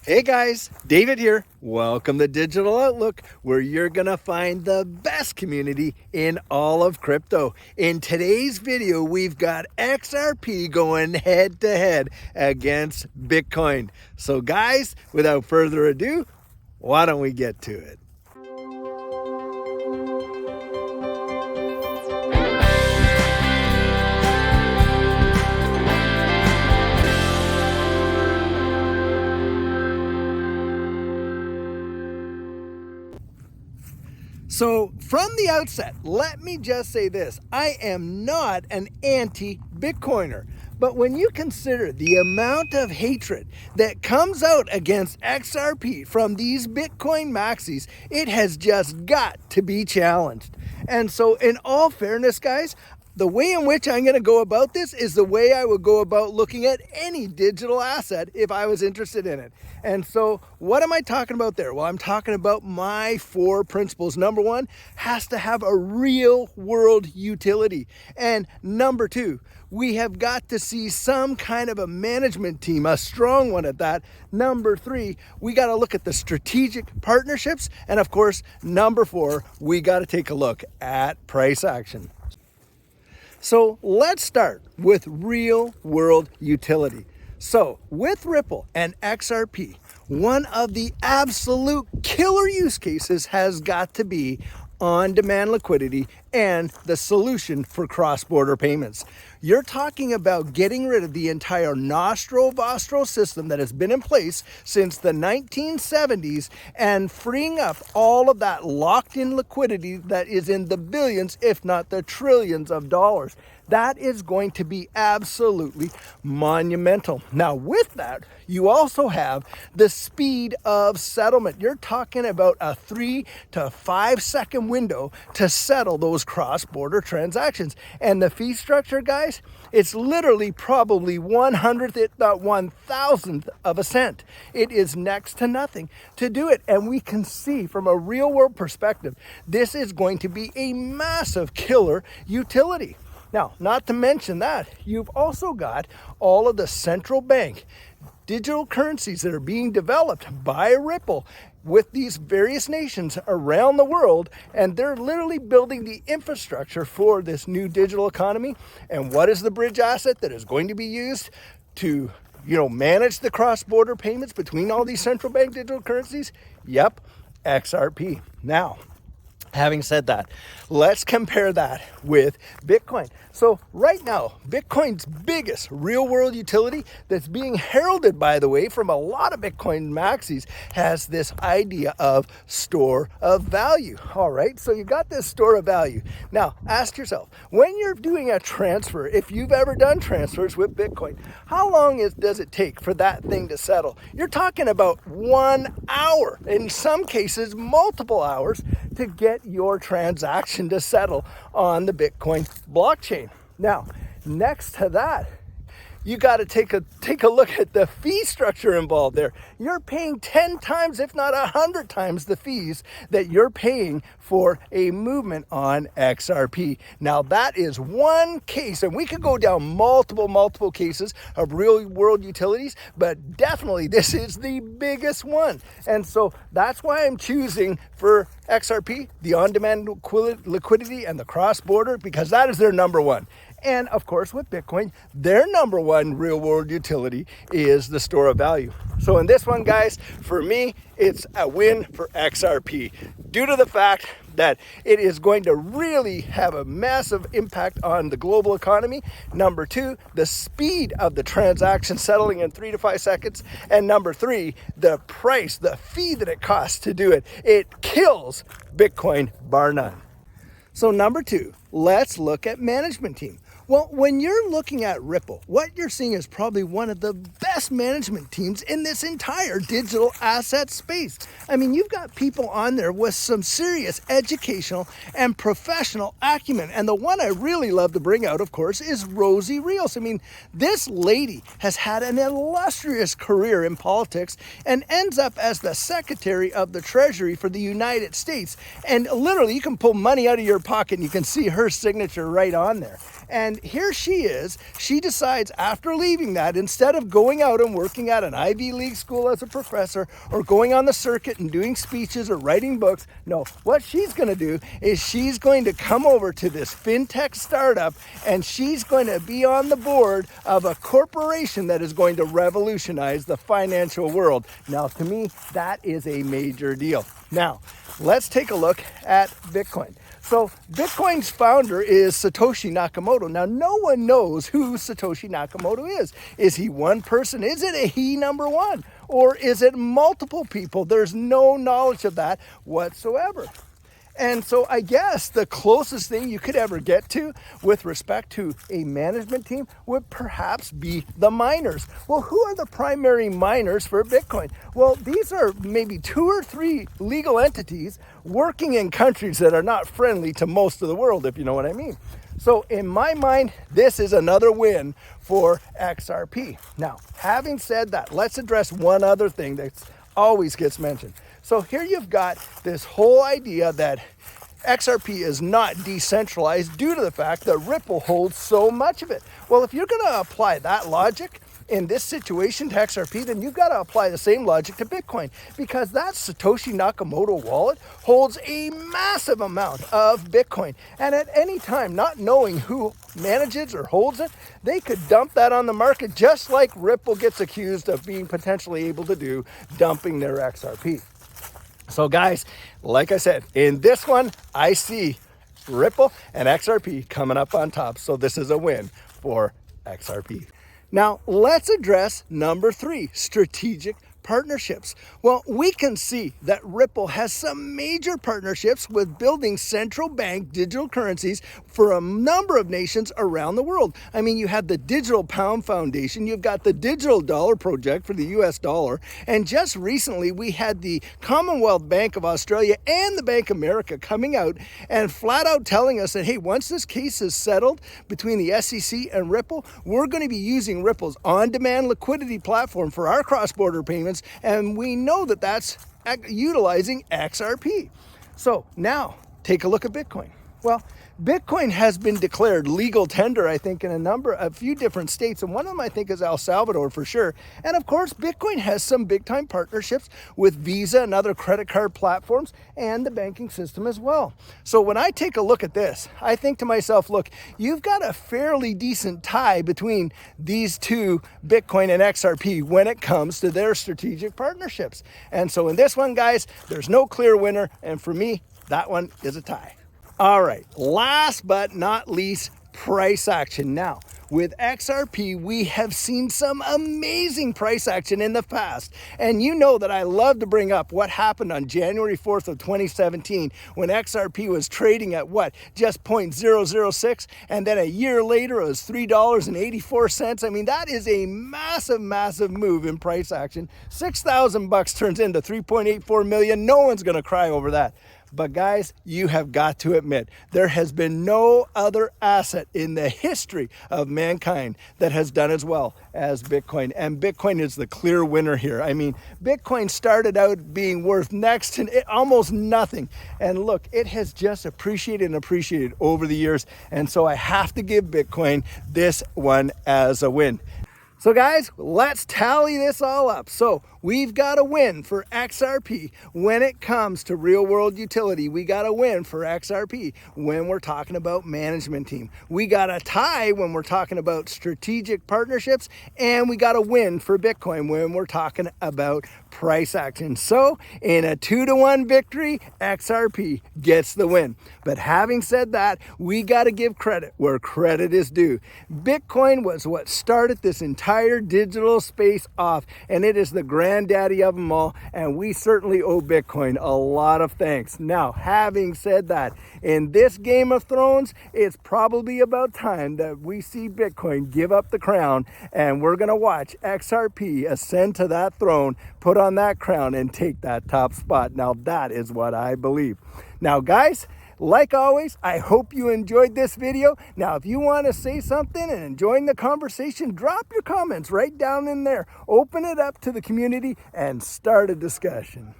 Hey guys, David here. Welcome to Digital Outlook, where you're gonna find the best community in all of crypto. In today's video, we've got XRP going head to head against Bitcoin. So guys, without further ado, why don't we get to it? So from the outset, let me just say this. I am not an anti-Bitcoiner. But when you consider the amount of hatred that comes out against XRP from these Bitcoin maxis, it has just got to be challenged. And so in all fairness, guys, the way in which I'm going to go about this is the way I would go about looking at any digital asset if I was interested in it. And so what am I talking about there? Well, I'm talking about my 4 principles. Number 1 has to have a real world utility. And number 2, we have got to see some kind of a management team, a strong one at that. Number 3, we got to look at the strategic partnerships. And of course, number 4, we got to take a look at price action. So let's start with real world utility. So with Ripple and XRP, one of the absolute killer use cases has got to be on-demand liquidity and the solution for cross-border payments. You're talking about getting rid of the entire nostro-vostro system that has been in place since the 1970s and freeing up all of that locked-in liquidity that is in the billions, if not the trillions of dollars. That is going to be absolutely monumental. Now, with that, you also have the speed of settlement. You're talking about a 3 to 5 second window to settle those cross-border transactions. And the fee structure, guys, it's literally probably 100th, if not 1,000th of a cent. It is next to nothing to do it. And we can see from a real-world perspective, this is going to be a massive killer utility. Now, not to mention that, you've also got all of the central bank digital currencies that are being developed by Ripple with these various nations around the world, and they're literally building the infrastructure for this new digital economy. And what is the bridge asset that is going to be used to, manage the cross-border payments between all these central bank digital currencies? Yep, XRP. Now, having said that, let's compare that with Bitcoin. So right now, Bitcoin's biggest real-world utility that's being heralded, by the way, from a lot of Bitcoin maxis has this idea of store of value. All right, so you got this store of value. Now, ask yourself, when you're doing a transfer, if you've ever done transfers with Bitcoin, how long does it take for that thing to settle? You're talking about 1 hour, in some cases, multiple hours, to get your transaction to settle on the Bitcoin blockchain. Now, next to that, you got to take a look at the fee structure involved there. You're paying 10 times, if not 100 times the fees that you're paying for a movement on XRP. Now, that is one case, and we could go down multiple cases of real world utilities, but definitely this is the biggest one. And so that's why I'm choosing for XRP, the on-demand liquidity and the cross-border, because that is their number 1. And of course, with Bitcoin, their number 1 real-world utility is the store of value. So in this one, guys, for me, it's a win for XRP due to the fact that it is going to really have a massive impact on the global economy. Number 2, the speed of the transaction settling in 3 to 5 seconds. And number 3, the price, the fee that it costs to do it. It kills Bitcoin, bar none. So number 2, let's look at management team. Well, when you're looking at Ripple, what you're seeing is probably one of the best management teams in this entire digital asset space. I mean, you've got people on there with some serious educational and professional acumen. And the one I really love to bring out, of course, is Rosie Rios. I mean, this lady has had an illustrious career in politics and ends up as the Secretary of the Treasury for the United States. And literally, you can pull money out of your pocket and you can see her signature right on there. And here she is. She decides after leaving that, instead of going out and working at an Ivy League school as a professor or going on the circuit and doing speeches or writing books, no, what she's going to do is she's going to come over to this fintech startup, and she's going to be on the board of a corporation that is going to revolutionize the financial world. Now, to me, that is a major deal. Now, let's take a look at Bitcoin. So Bitcoin's founder is Satoshi Nakamoto. Now, no one knows who Satoshi Nakamoto is. Is he one person? Is it a he number one? Or is it multiple people? There's no knowledge of that whatsoever. And so I guess the closest thing you could ever get to with respect to a management team would perhaps be the miners. Well, who are the primary miners for Bitcoin? Well, these are maybe 2 or 3 legal entities working in countries that are not friendly to most of the world, if you know what I mean. So in my mind, this is another win for XRP. Now, having said that, let's address one other thing that always gets mentioned. So here you've got this whole idea that XRP is not decentralized due to the fact that Ripple holds so much of it. Well, if you're going to apply that logic in this situation to XRP, then you've got to apply the same logic to Bitcoin, because that Satoshi Nakamoto wallet holds a massive amount of Bitcoin. And at any time, not knowing who manages or holds it, they could dump that on the market, just like Ripple gets accused of being potentially able to do, dumping their XRP. So guys, like I said, in this one, I see Ripple and XRP coming up on top. So this is a win for XRP. Now, let's address number 3, strategic partnerships. Well, we can see that Ripple has some major partnerships with building central bank digital currencies for a number of nations around the world. I mean, you have the Digital Pound Foundation, you've got the Digital Dollar Project for the US dollar, and just recently we had the Commonwealth Bank of Australia and the Bank of America coming out and flat out telling us that, hey, once this case is settled between the SEC and Ripple, we're going to be using Ripple's on-demand liquidity platform for our cross-border payments. And we know that that's utilizing XRP. So now take a look at Bitcoin. Well, Bitcoin has been declared legal tender, I think, in a few different states. And one of them, I think, is El Salvador for sure. And of course, Bitcoin has some big time partnerships with Visa and other credit card platforms and the banking system as well. So when I take a look at this, I think to myself, look, you've got a fairly decent tie between these two, Bitcoin and XRP, when it comes to their strategic partnerships. And so in this one, guys, there's no clear winner. And for me, that one is a tie. All right, last but not least, price action. Now, with XRP, we have seen some amazing price action in the past. And you know that I love to bring up what happened on January 4th of 2017 when XRP was trading at what? Just 0.006. And then a year later, it was $3.84. I mean, that is a massive, massive move in price action. $6,000 turns into 3.84 million. No one's going to cry over that. But guys, you have got to admit, there has been no other asset in the history of mankind that has done as well as Bitcoin. And Bitcoin is the clear winner here. I mean, Bitcoin started out being worth next to almost nothing. And look, it has just appreciated and appreciated over the years. And so I have to give Bitcoin this one as a win. So guys, let's tally this all up. So we've got a win for XRP when it comes to real world utility. We got a win for XRP when we're talking about management team. We got a tie when we're talking about strategic partnerships, and we got a win for Bitcoin when we're talking about price action. So in a 2-to-1 victory, XRP gets the win. But having said that, we got to give credit where credit is due. Bitcoin was what started this entire digital space off, and it is the granddaddy of them all, and we certainly owe Bitcoin a lot of thanks. Now, having said that, in this Game of Thrones, it's probably about time that we see Bitcoin give up the crown, and we're going to watch XRP ascend to that throne, put on that crown, and take that top spot. Now, that is what I believe. Now, guys, like always, I hope you enjoyed this video. Now, if you want to say something and join the conversation, drop your comments right down in there. Open it up to the community and start a discussion.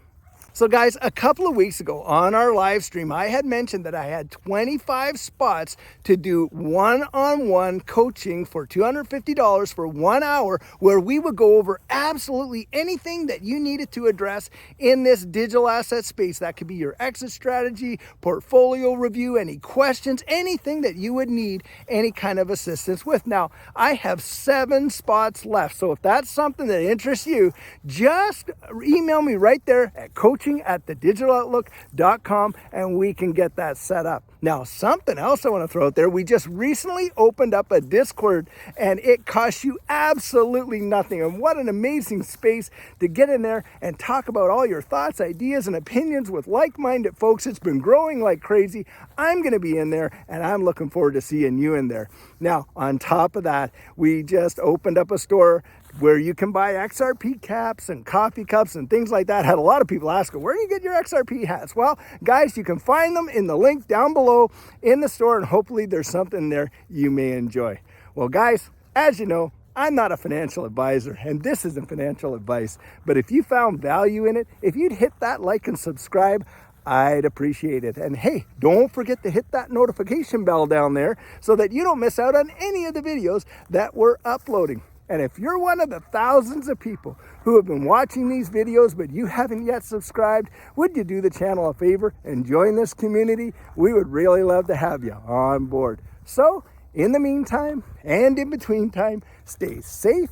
So guys, a couple of weeks ago on our live stream, I had mentioned that I had 25 spots to do one-on-one coaching for $250 for 1 hour, where we would go over absolutely anything that you needed to address in this digital asset space. That could be your exit strategy, portfolio review, any questions, anything that you would need any kind of assistance with. Now, I have 7 spots left. So if that's something that interests you, just email me right there at coaching@thedigitaloutlook.com and we can get that set up. Now, something else I want to throw out there. We just recently opened up a Discord and it costs you absolutely nothing. And what an amazing space to get in there and talk about all your thoughts, ideas, and opinions with like-minded folks. It's been growing like crazy. I'm going to be in there and I'm looking forward to seeing you in there. Now, on top of that, we just opened up a store where you can buy XRP caps and coffee cups and things like that. Had a lot of people asking, where do you get your XRP hats? Well, guys, you can find them in the link down below in the store, and hopefully there's something there you may enjoy. Well, guys, as you know, I'm not a financial advisor, and this isn't financial advice, but if you found value in it, if you'd hit that like and subscribe, I'd appreciate it. And hey, don't forget to hit that notification bell down there so that you don't miss out on any of the videos that we're uploading. And if you're one of the thousands of people who have been watching these videos but you haven't yet subscribed, would you do the channel a favor and join this community? We would really love to have you on board. So in the meantime and in between time, stay safe,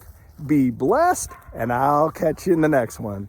be blessed, and I'll catch you in the next one.